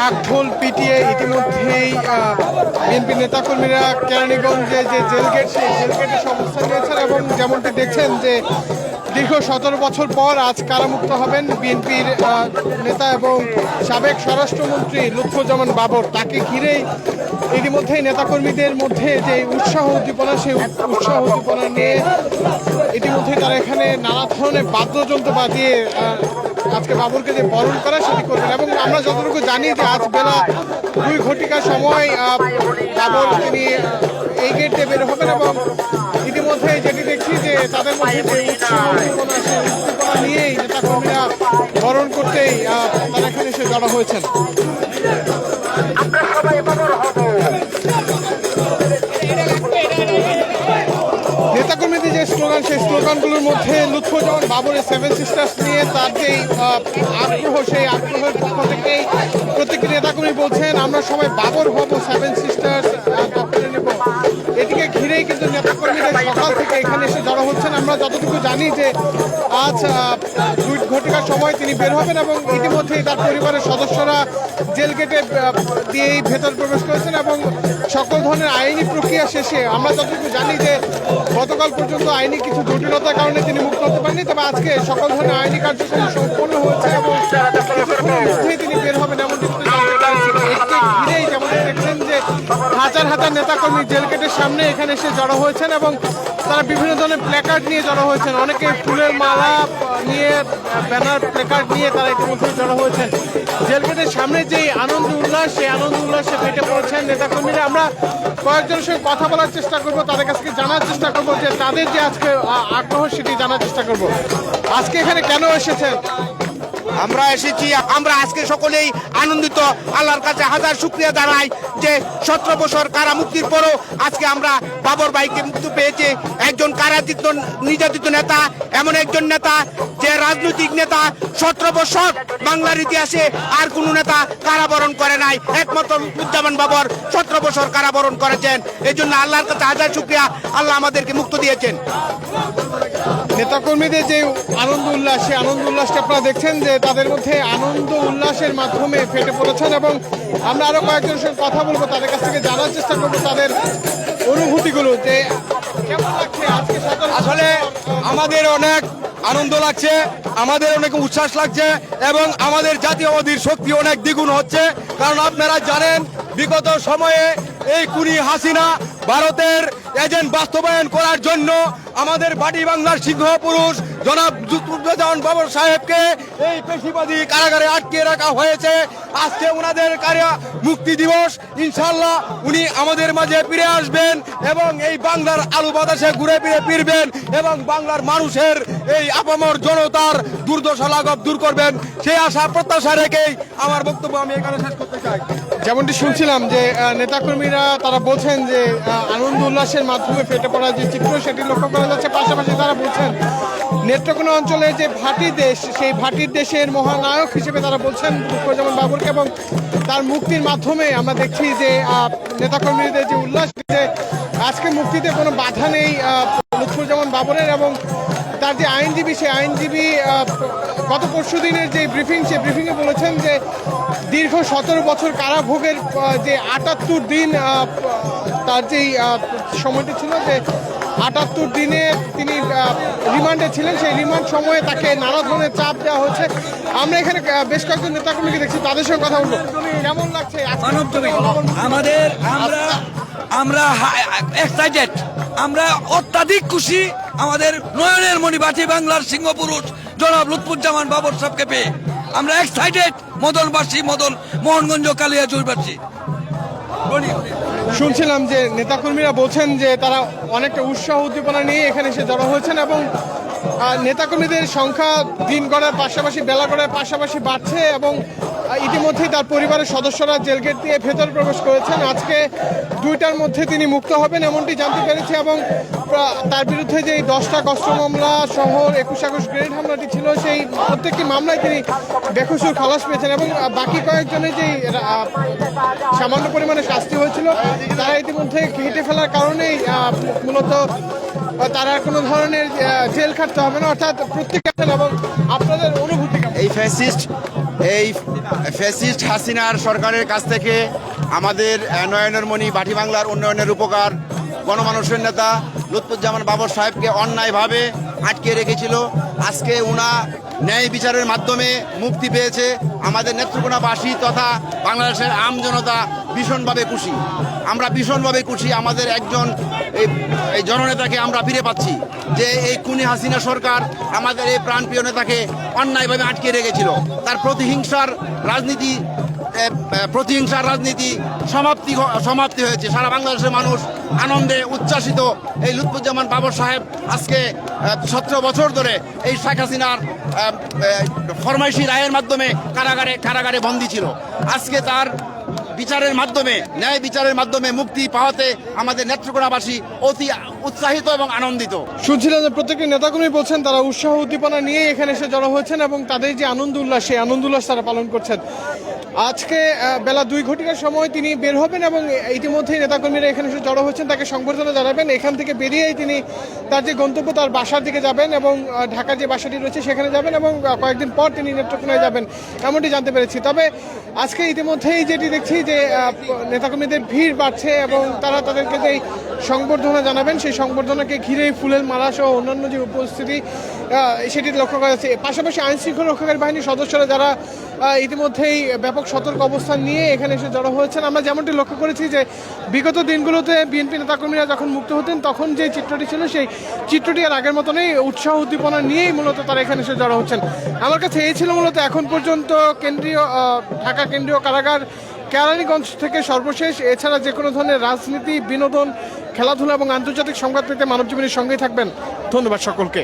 ঢাকঢোল পিটিয়ে ইতিমধ্যেই বিএনপি নেতাকর্মীরা কেরানীগঞ্জে যে জেলগেট সেই জেলগেটে অবস্থান নিয়েছেন এবং যেমনটি দেখছেন যে দীর্ঘ 17 বছর পর আজ কারামুক্ত হবেন বিএনপির নেতা এবং সাবেক স্বরাষ্ট্রমন্ত্রী লুৎফুজ্জামান বাবর। তাকে ঘিরেই ইতিমধ্যেই নেতাকর্মীদের মধ্যে যে উৎসাহ উদ্দীপনা সেই উৎসাহ উদ্দীপনা নিয়ে ইতিমধ্যেই তারা এখানে নানা ধরনের বাদ্যযন্ত্র বাজিয়ে আজকে বাবরকে যে বরণ করা সেটি করবেন। এবং আমরা যতটুকু জানি যে আজ বেলা 2 ঘটিকার সময় বাবর তিনি এই গেট দিয়ে বের হবেন এবং ইতিমধ্যে যেটি দেখছি যে তাদের মধ্যে যে উৎসাহ উদ্দীপনা সেই উদ্দীপনা নিয়েই নেতাকর্মীরা বরণ করতেই তারা এখানে এসে জড়ো হয়েছেন। নেতাকর্মীদের যে স্লোগান সেই স্লোগানগুলোর মধ্যে লুৎফুজ্জামান বাবরের 7 সিস্টার্স নিয়ে তার যেই আগ্রহ সেই আগ্রহের পক্ষ থেকেই প্রত্যেকটি নেতাকর্মী বলছেন আমরা সবাই বাবর হব, 7 সিস্টার্স দখলে নেব। এটিকে ঘিরেই কিন্তু নেতাকর্মীরা সকাল থেকে এখানে এসে জড়ো হচ্ছেন। আমরা যতটুকু জানি যে আজ 2 ঘটিকার সময় তিনি বের হবেন এবং ইতিমধ্যেই তার পরিবারের সদস্যরা জেল গেটে দিয়েই ভেতর প্রবেশ করেছেন এবং সকল ধরনের আইনি প্রক্রিয়া শেষে আমরা যতটুকু জানি যে গতকাল পর্যন্ত আইনি কিছু জটিলতার কারণে তিনি মুক্ত হতে পারেননি, তবে আজকে সকল ধরনের আইনি কার্যক্রম সম্পন্ন হয়েছে এবং কিছুক্ষণের মধ্যেই তিনি বের হবেন এমনটি ঘিরেই যেমন দেখছেন যে হাজার হাজার নেতাকর্মী জেল গেটের সামনে এখানে এসে জড়ো হয়েছেন এবং তারা বিভিন্ন ধরনের প্ল্যাকার্ড নিয়ে জড়ো হয়েছেন। অনেকে ফুলের মালা নিয়ে ব্যানার প্ল্যাকার্ড নিয়ে তারা ইতিমধ্যে জড়ো হয়েছেন। জেল গেটের সামনে যেই আনন্দ উল্লাস সেই আনন্দ উল্লাসে ফেটে পড়েছেন নেতাকর্মীরা। আমরা কয়েকজনের সঙ্গে কথা বলার চেষ্টা করব, তাদের কাছে জানার চেষ্টা করব যে তাদের যে আজকে আগ্রহ সেটি জানার চেষ্টা করব। আজকে এখানে কেন এসেছেন? আমরা এসেছি, আমরা আজকে সকলেই আনন্দিত। আল্লাহর কাছে হাজার শুকরিয়া জানাই যে 17 বছর কারা মুক্তির পরও আজকে আমরা বাবর ভাইকে মুক্তি পেয়েছি। একজন কারাদীত নির্যাতিত নেতা, এমন একজন নেতা যে রাজনৈতিক নেতা 17 বছর বাংলার ইতিহাসে আর কোনো নেতা কারাবরণ করে নাই, একমাত্র লুৎফুজ্জামান বাবর 17 বছর কারাবরণ করেছেন। এই জন্য আল্লাহর কাছে হাজার শুকরিয়া, আল্লাহ আমাদেরকে মুক্ত দিয়েছেন। নেতাকর্মীদের যে আনন্দ উল্লাস সেই আনন্দ উল্লাসটা আপনারা দেখছেন যে তাদের মধ্যে আনন্দ উল্লাসের মাধ্যমে ফেটে পড়েছেন এবং আমরা আরো কয়েকজনের সঙ্গে কথা বলবো, তাদের কাছ থেকে জানার চেষ্টা করবো তাদের অনুভূতিগুলো যে কেমন লাগছে আজকে। আসলে আমাদের অনেক আনন্দ লাগছে, আমাদের অনেক উচ্ছ্বাস লাগছে এবং আমাদের জাতীয়বাদীর শক্তি অনেক দ্বিগুণ হচ্ছে। কারণ আপনারা জানেন বিগত সময়ে এই খুনি হাসিনা ভারতের এজেন্ট বাস্তবায়ন করার জন্য আমাদের বাটি বাংলার সিংহ পুরুষ জনাব লুৎফুজ্জামান বাবর সাহেবকে এই পেশিবাদী কারাগারে আটকে রাখা হয়েছে। আজকে ওনাদের মুক্তি দিবস, ইনশাল্লাহ উনি আমাদের মাঝে ফিরে আসবেন এবং এই বাংলার আলু বাতাসে ঘুরে ফিরে ফিরবেন এবং বাংলার মানুষের এই আপামর জনতার দুর্দশা লাঘব দূর করবেন। সেই আশা প্রত্যাশা রেখেই আমার বক্তব্য আমি এখানে শেষ করতে চাই। যেমনটি শুনছিলাম যে নেতাকর্মীরা তারা বলছেন যে আনন্দ উল্লাসের মাধ্যমে ফেটে পড়া যে চিত্র সেটি লক্ষ্য করা যাচ্ছে। পাশাপাশি তারা বলছেন নেত্রকোনা অঞ্চলে যে ভাটি দেশ সেই ভাটির দেশের মহানায়ক হিসেবে তারা বলছেন লুৎফুজ্জামান বাবরকে এবং তার মুক্তির মাধ্যমে আমরা দেখছি যে নেতাকর্মীদের যে উল্লাস, যে আজকে মুক্তিতে কোনো বাধা নেই লুৎফুজ্জামান বাবরের এবং তার যে আইনজীবী সেই আইনজীবী গত পরশু দিনের যে ব্রিফিং সেই ব্রিফিংয়ে বলেছেন যে দীর্ঘ 17 বছর কারাভোগের যে 78 দিন তার যেই সময়টি ছিল যে 78 দিনে তিনি রিমান্ডে ছিলেন, সেই রিমান্ড সময়ে তাকে নানা ধরনের চাপ দেওয়া হচ্ছে। আমরা এখানে বেশ কয়েকজন নেতাকর্মীকে দেখছি, তাদের সঙ্গে কথা বলবো। কেমন লাগছে আমাদের? আমরা এক্সাইটেড, আমরা অত্যাধিক খুশি। আমাদের নয়নের মণি বাটি বাংলার সিংহপুরুষ জনাব লুৎফুজ্জামান বাবর সাহেবকে পেয়ে আমরা এক্সাইটেড। মদনবাসী, মোহনগঞ্জ কালিয়াচুরবাসী। শুনছিলাম যে নেতাকর্মীরা বলছেন যে তারা অনেকটা উৎসাহ উদ্দীপনা নিয়ে এখানে এসে জড়ো হয়েছেন এবং নেতাকর্মীদের সংখ্যা দিন গড়ার পাশাপাশি বেলা গড়ার পাশাপাশি বাড়ছে এবং ইতিমধ্যেই তার পরিবারের সদস্যরা জেলগেট দিয়ে ভেতরে প্রবেশ করেছেন। আজকে 2টার মধ্যে তিনি মুক্ত হবেন এমনটি জানতে পেরেছি এবং তার বিরুদ্ধে যে 10টা অস্ত্র মামলা সহ 21 গ্রেনেড হামলাটি ছিল সেই প্রত্যেকটি মামলায় তিনি বেকসুর খালাস পেয়েছেন এবং বাকি কয়েকজনের যে সামান্য পরিমাণে শাস্তি হয়েছিল তারা ইতিমধ্যে কেটে ফেলার কারণেই মূলত তার আর কোনো ধরনের জেল খাটতে হবে না, অর্থাৎ প্রত্যেকে আছেন এবং আপনাদের অনুভূতি কেমন? এই ফ্যাসিস্ট হাসিনার সরকারের কাছ থেকে আমাদের নয়নের মণি বাটি বাংলার উন্নয়নের উপকার গণমানুষের নেতা লুৎফুজ্জামান বাবর সাহেবকে অন্যায়ভাবে আটকে রেখেছিল। আজকে উনা ন্যায় বিচারের মাধ্যমে মুক্তি পেয়েছে। আমাদের নেত্রকোনাবাসী তথা বাংলাদেশের আম জনতা ভীষণভাবে খুশি। আমরা ভীষণভাবে খুশি, আমাদের একজন এই জননেতাকে আমরা ফিরে পাচ্ছি। যে এই খুনি হাসিনা সরকার আমাদের এই প্রাণপ্রিয় নেতাকে অন্যায়ভাবে আটকে রেখেছিল। তার প্রতিহিংসার রাজনীতি সমাপ্তি হয়েছে। সারা বাংলাদেশের মানুষ আনন্দে উচ্ছ্বাসিত। এই লুৎফুজ্জামান বাবর সাহেব আজকে 17 বছর ধরে এই শেখ হাসিনার ফরমাইশি রায়ের মাধ্যমে কারাগারে বন্দী ছিল। আজকে তার ন্যায় বিচারের মাধ্যমে মুক্তি পাওয়াতে আমাদের নেত্রকোনাবাসী অতি উৎসাহিত এবং আনন্দিত। শুনছিলেন যে প্রত্যেকটি নেতাকর্মী বলছেন তারা উৎসাহ উদ্দীপনা নিয়ে এখানে এসে জড়ো হয়েছেন এবং তাদের যে আনন্দ উল্লাস সেই আনন্দ উল্লাস তারা পালন করছেন। আজকে বেলা 2 ঘটিকার সময় তিনি বের হবেন এবং ইতিমধ্যেই নেতাকর্মীরা এখানে এসে জড়ো হচ্ছেন, তাকে সংবর্ধনা জানাবেন। এখান থেকে বেরিয়েই তিনি তার যে গন্তব্য তার বাসার দিকে যাবেন এবং ঢাকার যে বাসাটি রয়েছে সেখানে যাবেন এবং কয়েকদিন পর তিনি নেত্রকোনায় যাবেন এমনটি জানতে পেরেছি। তবে আজকে ইতিমধ্যেই যেটি দেখছি যে নেতাকর্মীদের ভিড় বাড়ছে এবং তারা তাদেরকে যে সংবর্ধনা জানাবেন সেই সংবর্ধনাকে ঘিরে ফুলের মালা সহ অন্যান্য যে উপস্থিতি সেটি লক্ষ্য করা যাচ্ছে। পাশাপাশি আইনশৃঙ্খলা রক্ষাকারী বাহিনীর সদস্যরা যারা ইতিমধ্যেই ব্যাপক সতর্ক অবস্থান নিয়ে এখানে এসে জড়ো হয়েছেন। আমরা যেমনটি লক্ষ্য করেছি যে বিগত দিনগুলোতে বিএনপি নেতাকর্মীরা যখন মুক্ত হতেন তখন যে চিত্রটি ছিল সেই চিত্রটি আর আগের মতনই উৎসাহ উদ্দীপনা নিয়েই মূলত তারা এখানে এসে জড়ো হচ্ছেন। আমার কাছে এই ছিল মূলত এখন পর্যন্ত ঢাকা কেন্দ্রীয় কারাগার কেরানীগঞ্জ থেকে সর্বশেষ। এছাড়া যে কোনো ধরনের রাজনীতি, বিনোদন, খেলাধুলা এবং আন্তর্জাতিক সংবাদ পেতে মানবজীবনের সঙ্গেই থাকবেন। ধন্যবাদ সকলকে।